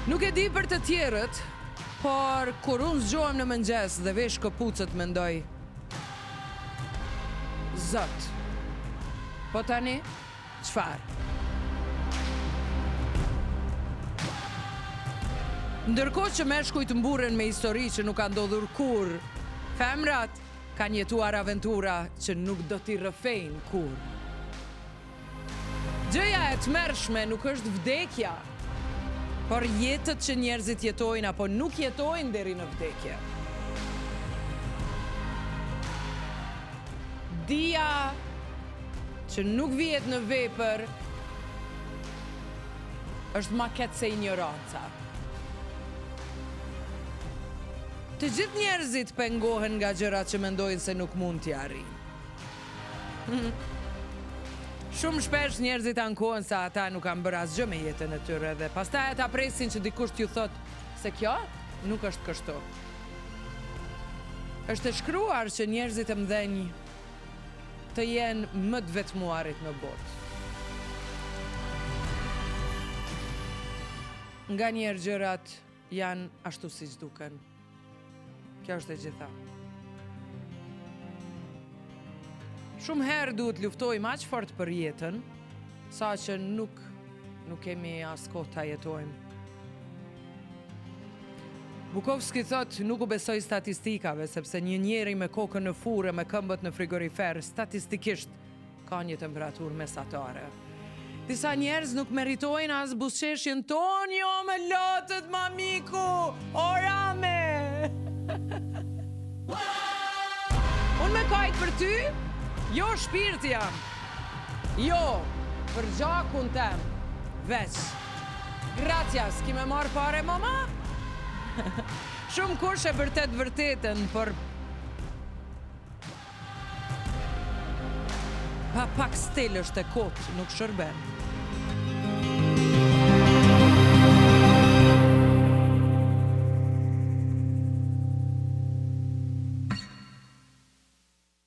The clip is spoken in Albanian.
Nuk e di për të tjerët, por kur unë zgjohem në mëngjes dhe vesh këpucët mendoj, Zot, po tani, çfarë? Ndërkohë që meshkujt mburren me histori që nuk ka ndodhur kur, femrat kanë jetuar aventura që nuk do t'i rrëfejnë kur. Gjëja e tmerrshme nuk është vdekja, por jetët që njerëzit jetojnë apo nuk jetojnë deri në vdekje. Dia që nuk vihet në vepër është ma keq se ignoranca. Të gjithë njerëzit pengohen nga gjërat që mendojnë se nuk mund t'i arrijnë. Shumë shpesh njerëzit ankohen se ata nuk kanë bërë asgjë me jetën e tyre dhe pastaj ata presin që dikush t'ju thotë se kjo nuk është kështu. Është e shkruar që njerëzit e mëdhenj të jenë më të vetmuarit në botë. Nganjëherë gjërat janë ashtu siç duken. Kjo është e gjitha. Shumë herë duhet luftojmë aq fort për jetën, sa që nuk kemi as kohë ta jetojmë. Bukowski thot, nuk u besoj statistikave, sepse një njeri me kokën në furrë me këmbët në frigorifer, statistikisht ka një temperaturë mesatare. Disa njerëz nuk meritojnë as buzëqeshjen tonë, jo me lotët, mamiku, orame! Unë me kajt për ty, jo shpirt jam, jo, për gjakun tem, veç. Gracias, ki me marrë pare, mama? Shumë kush e vërtetën, por pa pak stel është e kot, nuk shërben.